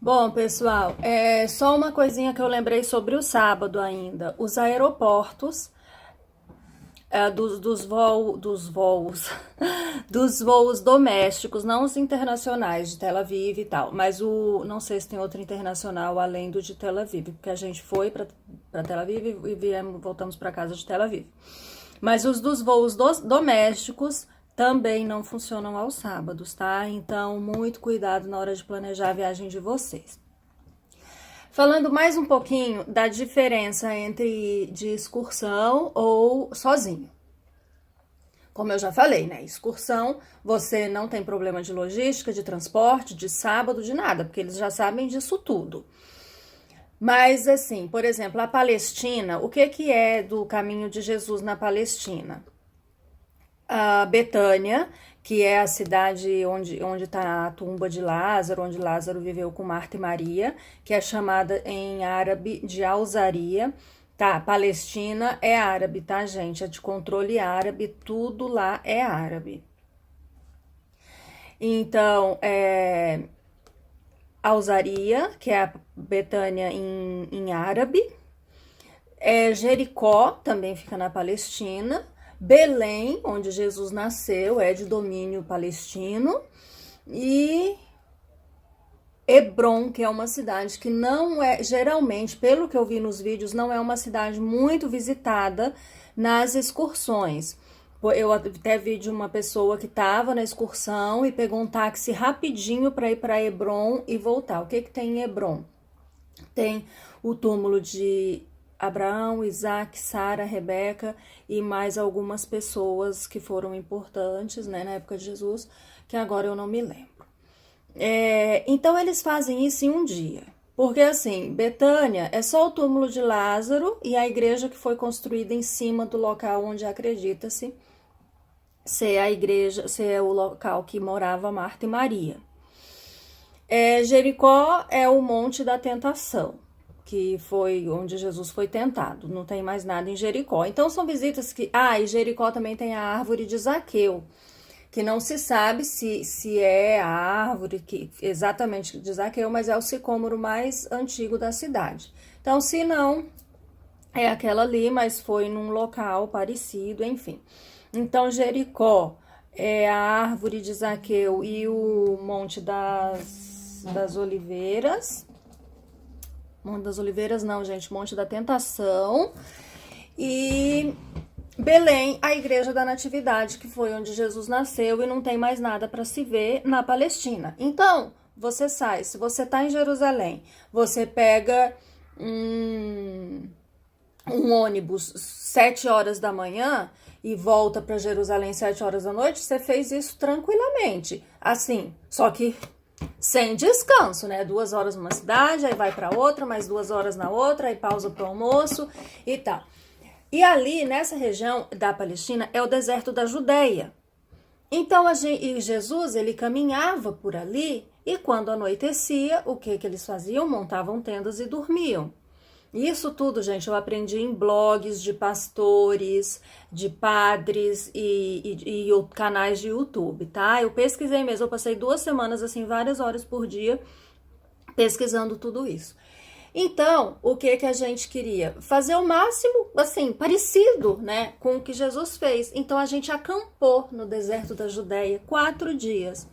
Bom, pessoal, só uma coisinha que eu lembrei sobre o sábado ainda. Os aeroportos dos voos, dos voos domésticos, não os internacionais de Tel Aviv e tal, mas não sei se tem outro internacional além do de Tel Aviv, porque a gente foi para Tel Aviv e voltamos para casa de Tel Aviv. Mas os dos voos domésticos também não funcionam aos sábados, tá? Então, muito cuidado na hora de planejar a viagem de vocês. Falando mais um pouquinho da diferença entre de excursão ou sozinho. Como eu já falei, né? Excursão, você não tem problema de logística, de transporte, de sábado, de nada, porque eles já sabem disso tudo. Mas, assim, por exemplo, a Palestina, o que é do caminho de Jesus na Palestina? A Betânia, que é a cidade onde está a tumba de Lázaro, onde Lázaro viveu com Marta e Maria, que é chamada em árabe de Alzaria. Tá, Palestina é árabe, tá, gente? É de controle árabe, tudo lá é árabe. Então, Alzaria, que é a Betânia em árabe. Jericó, também fica na Palestina. Belém, onde Jesus nasceu, é de domínio palestino. E Hebron, que é uma cidade que não é, geralmente, pelo que eu vi nos vídeos, não é uma cidade muito visitada nas excursões. Eu até vi de uma pessoa que estava na excursão e pegou um táxi rapidinho para ir para Hebron e voltar. O que tem em Hebron? Tem o túmulo de Abraão, Isaac, Sara, Rebeca e mais algumas pessoas que foram importantes, né, na época de Jesus, que agora eu não me lembro. Então eles fazem isso em um dia. Porque assim, Betânia é só o túmulo de Lázaro e a igreja que foi construída em cima do local onde acredita-se ser a igreja, ser o local que morava Marta e Maria. Jericó é o Monte da Tentação, que foi onde Jesus foi tentado. Não tem mais nada em Jericó. Então são visitas que... e Jericó também tem a árvore de Zaqueu, que não se sabe se é a árvore que exatamente de Zaqueu, mas é o sicômoro mais antigo da cidade. Então, se não, é aquela ali, mas foi num local parecido, enfim. Então, Jericó é a árvore de Zaqueu e o Monte das Oliveiras. Monte das Oliveiras não, gente, Monte da Tentação. E Belém, a Igreja da Natividade, que foi onde Jesus nasceu e não tem mais nada para se ver na Palestina. Então, você sai, se você tá em Jerusalém, você pega um ônibus 7 horas da manhã e volta para Jerusalém 7 horas da noite, você fez isso tranquilamente. Assim, só que sem descanso, né? 2 horas numa cidade, aí vai para outra, mais 2 horas na outra, aí pausa para o almoço e tal. E ali, nessa região da Palestina, é o deserto da Judéia. Então, Jesus, ele caminhava por ali e quando anoitecia, o que eles faziam? Montavam tendas e dormiam. Isso tudo, gente, eu aprendi em blogs de pastores, de padres e canais de YouTube, tá? Eu pesquisei mesmo, eu passei 2 semanas, assim, várias horas por dia pesquisando tudo isso. Então, o que a gente queria? Fazer o máximo, assim, parecido, né, com o que Jesus fez. Então, a gente acampou no deserto da Judéia 4 dias.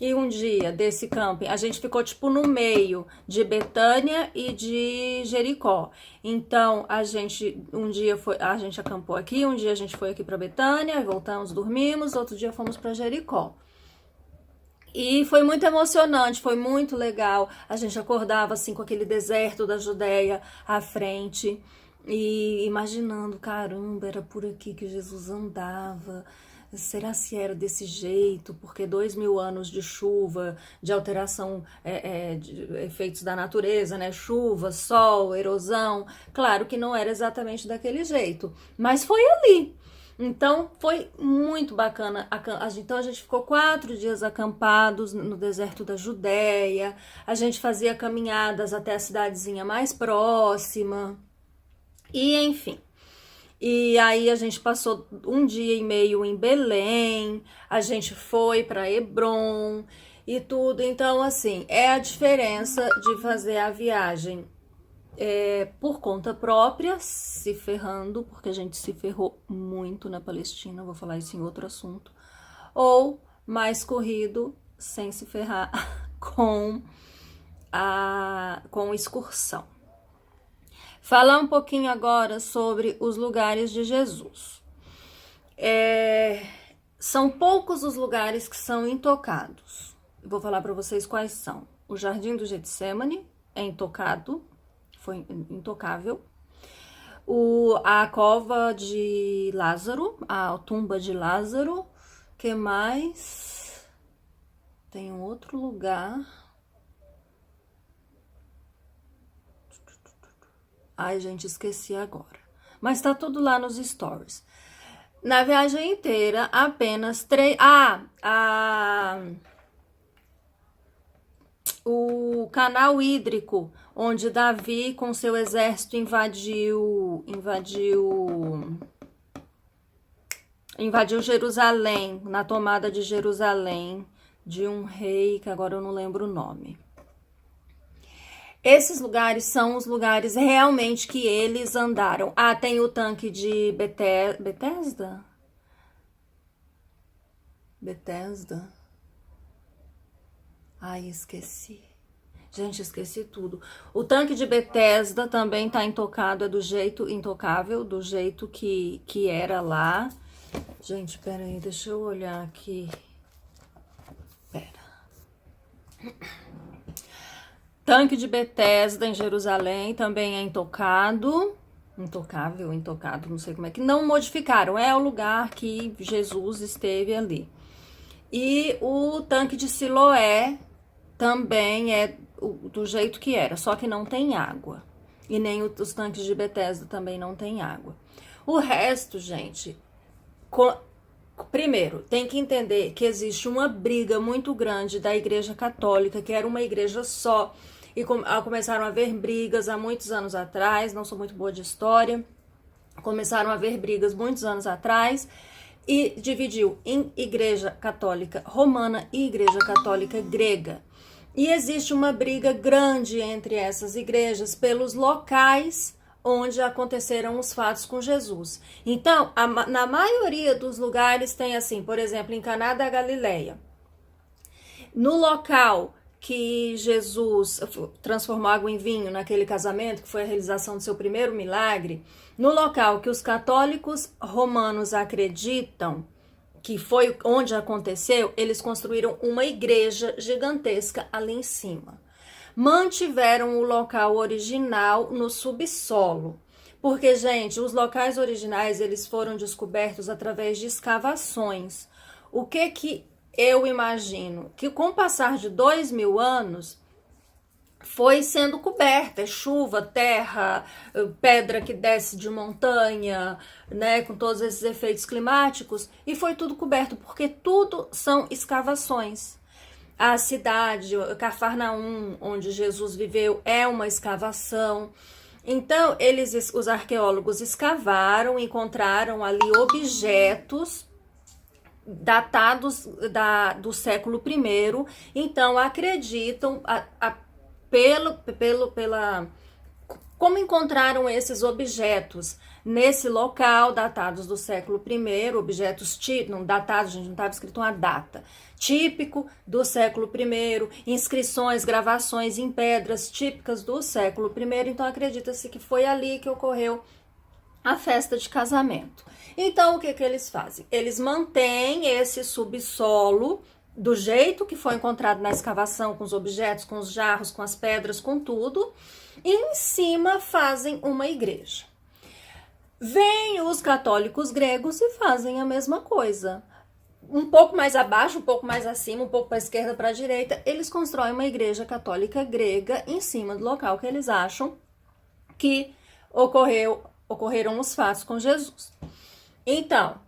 E um dia desse camping, a gente ficou, tipo, no meio de Betânia e de Jericó. Então, um dia a gente acampou aqui, um dia a gente foi aqui para Betânia, voltamos, dormimos, outro dia fomos para Jericó. E foi muito emocionante, foi muito legal. A gente acordava assim com aquele deserto da Judéia à frente e imaginando, caramba, era por aqui que Jesus andava. Será se era desse jeito? Porque 2000 anos de chuva, de alteração, de efeitos da natureza, né? Chuva, sol, erosão. Claro que não era exatamente daquele jeito, mas foi ali. Então foi muito bacana. Então a gente ficou 4 dias acampados no deserto da Judéia. A gente fazia caminhadas até a cidadezinha mais próxima. E enfim. E aí a gente passou 1 dia e meio em Belém. A gente foi para Hebron. e tudo. Então, assim, é a diferença de fazer a viagem por conta própria, se ferrando, porque a gente se ferrou muito na Palestina, vou falar isso em outro assunto, ou mais corrido, sem se ferrar com excursão. Falar um pouquinho agora sobre os lugares de Jesus. São poucos os lugares que são intocados. Vou falar para vocês quais são. O Jardim do Getsemane é intocado, foi intocável. A cova de Lázaro, a tumba de Lázaro. Que mais? Tem um outro lugar. Ai, gente, esqueci agora. Mas tá tudo lá nos stories. Na viagem inteira, apenas 3... o canal hídrico, onde Davi com seu exército invadiu Jerusalém, na tomada de Jerusalém, de um rei que agora eu não lembro o nome. Esses lugares são os lugares realmente que eles andaram. Tem o tanque de Betesda? Ai, esqueci. Gente, esqueci tudo. O tanque de Betesda também tá intocado, é do jeito intocável, do jeito que era lá. Gente, pera aí, deixa eu olhar aqui. Tanque de Betesda em Jerusalém também é intocado. Intocado, não sei como é que... Não modificaram, é o lugar que Jesus esteve ali. E o tanque de Siloé também é do jeito que era, só que não tem água. E nem os tanques de Betesda também não tem água. O resto, gente... Primeiro, tem que entender que existe uma briga muito grande da Igreja Católica, que era uma igreja só, e começaram a haver brigas há muitos anos atrás, não sou muito boa de história, começaram a haver brigas muitos anos atrás, e dividiu em Igreja Católica Romana e Igreja Católica Grega. E existe uma briga grande entre essas igrejas pelos locais onde aconteceram os fatos com Jesus. Então, na maioria dos lugares tem assim, por exemplo, em Caná da Galileia, no local que Jesus transformou água em vinho naquele casamento, que foi a realização do seu primeiro milagre, no local que os católicos romanos acreditam que foi onde aconteceu, eles construíram uma igreja gigantesca ali em cima. Mantiveram o local original no subsolo, porque, gente, os locais originais eles foram descobertos através de escavações. O que eu imagino? Que com o passar de 2000 anos foi sendo coberta, chuva, terra, pedra que desce de montanha, né, com todos esses efeitos climáticos, e foi tudo coberto, porque tudo são escavações. A cidade, Cafarnaum, onde Jesus viveu, é uma escavação. Então, os arqueólogos escavaram, encontraram ali objetos datados do século I. Então, acreditam, como encontraram esses objetos nesse local, datados do século I, objetos não datados, gente, não estava escrito uma data, típico do século I, inscrições, gravações em pedras típicas do século I, então acredita-se que foi ali que ocorreu a festa de casamento. Então, o que eles fazem? Eles mantêm esse subsolo do jeito que foi encontrado na escavação, com os objetos, com os jarros, com as pedras, com tudo, e em cima fazem uma igreja. Vêm os católicos gregos e fazem a mesma coisa. Um pouco mais abaixo, um pouco mais acima, um pouco para a esquerda, para a direita, eles constroem uma igreja católica grega em cima do local que eles acham que ocorreram os fatos com Jesus. Então,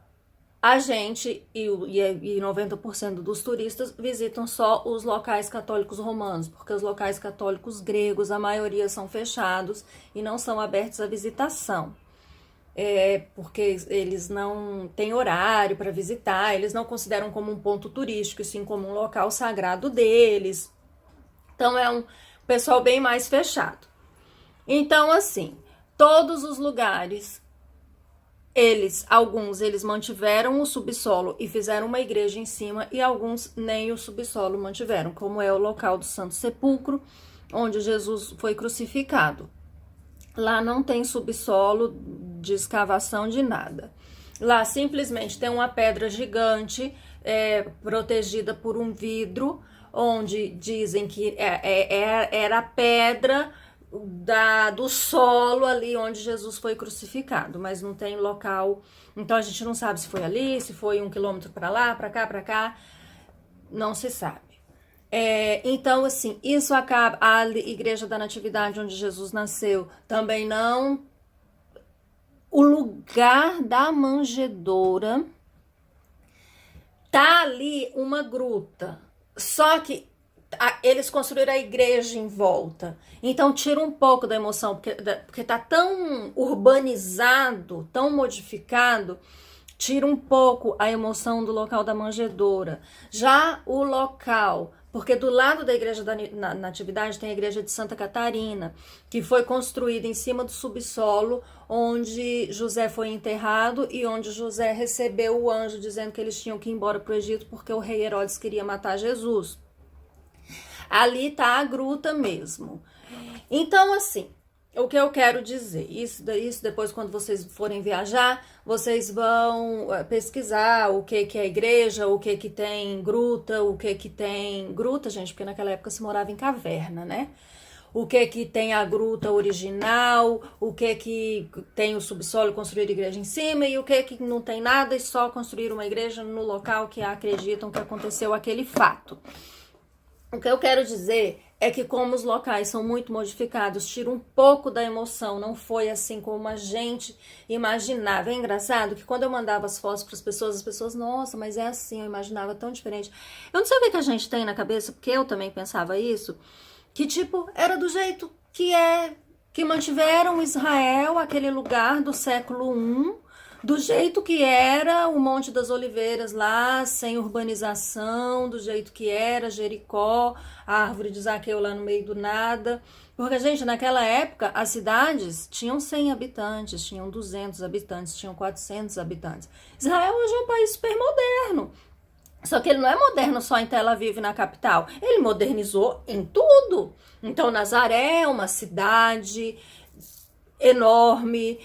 a gente e 90% dos turistas visitam só os locais católicos romanos, porque os locais católicos gregos, a maioria são fechados e não são abertos à visitação. porque eles não têm horário para visitar, eles não consideram como um ponto turístico, sim como um local sagrado deles. Então é um pessoal bem mais fechado. Então, assim, todos os lugares, alguns eles mantiveram o subsolo e fizeram uma igreja em cima, e alguns nem o subsolo mantiveram, como é o local do Santo Sepulcro, onde Jesus foi crucificado. Lá não tem subsolo de escavação de nada. Lá simplesmente tem uma pedra gigante, protegida por um vidro, onde dizem que era a pedra do solo ali onde Jesus foi crucificado, mas não tem local. Então a gente não sabe se foi ali, se foi 1 quilômetro para lá, para cá, não se sabe. Então, assim, isso acaba. A Igreja da Natividade, onde Jesus nasceu, também não. O lugar da manjedoura tá ali uma gruta. Só que eles construíram a igreja em volta. Então tira um pouco da emoção, porque tá tão urbanizado, tão modificado, tira um pouco a emoção do local da manjedoura. Já o local, porque do lado da igreja da Natividade tem a igreja de Santa Catarina, que foi construída em cima do subsolo, onde José foi enterrado e onde José recebeu o anjo dizendo que eles tinham que ir embora para o Egito porque o rei Herodes queria matar Jesus. Ali tá a gruta mesmo. Então, assim, o que eu quero dizer, isso depois quando vocês forem viajar, vocês vão pesquisar o que é igreja, o que tem gruta, o que tem gruta, gente, porque naquela época se morava em caverna, né? O que tem a gruta original, o que tem o subsolo, construir igreja em cima, e o que não tem nada e só construir uma igreja no local que acreditam que aconteceu aquele fato. O que eu quero dizer é que como os locais são muito modificados, tira um pouco da emoção, não foi assim como a gente imaginava. É engraçado que quando eu mandava as fotos para as pessoas, nossa, mas é assim, eu imaginava tão diferente. Eu não sei o que a gente tem na cabeça, porque eu também pensava isso, que tipo, era do jeito que mantiveram Israel, aquele lugar do século I, do jeito que era o Monte das Oliveiras lá, sem urbanização, do jeito que era Jericó, a árvore de Zaqueu lá no meio do nada. Porque, gente, naquela época, as cidades tinham 100 habitantes, tinham 200 habitantes, tinham 400 habitantes. Israel hoje é um país super moderno. Só que ele não é moderno só em Tel Aviv, na capital. Ele modernizou em tudo. Então, Nazaré é uma cidade enorme,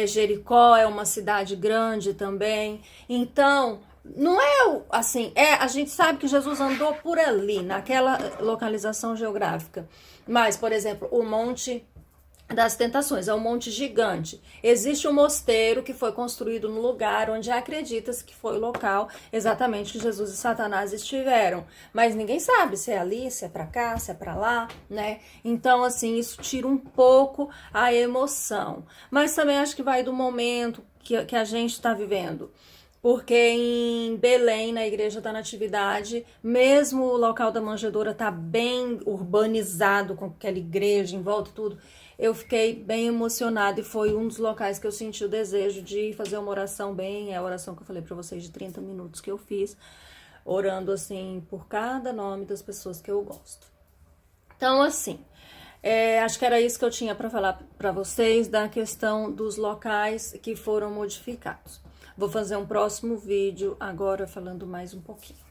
Jericó é uma cidade grande também. Então, não é assim, a gente sabe que Jesus andou por ali, naquela localização geográfica. Mas, por exemplo, o Monte das Tentações é um monte gigante. Existe um mosteiro que foi construído no lugar onde acredita-se que foi o local exatamente que Jesus e Satanás estiveram, mas ninguém sabe se é ali, se é pra cá, se é pra lá, né? Então, assim, isso tira um pouco a emoção, mas também acho que vai do momento que a gente está vivendo. Porque em Belém, na Igreja da Natividade, mesmo o local da manjedoura tá bem urbanizado, com aquela igreja em volta e tudo, eu fiquei bem emocionada e foi um dos locais que eu senti o desejo de fazer uma oração é a oração que eu falei para vocês de 30 minutos que eu fiz, orando assim por cada nome das pessoas que eu gosto. Então, assim, acho que era isso que eu tinha para falar para vocês da questão dos locais que foram modificados. Vou fazer um próximo vídeo agora falando mais um pouquinho.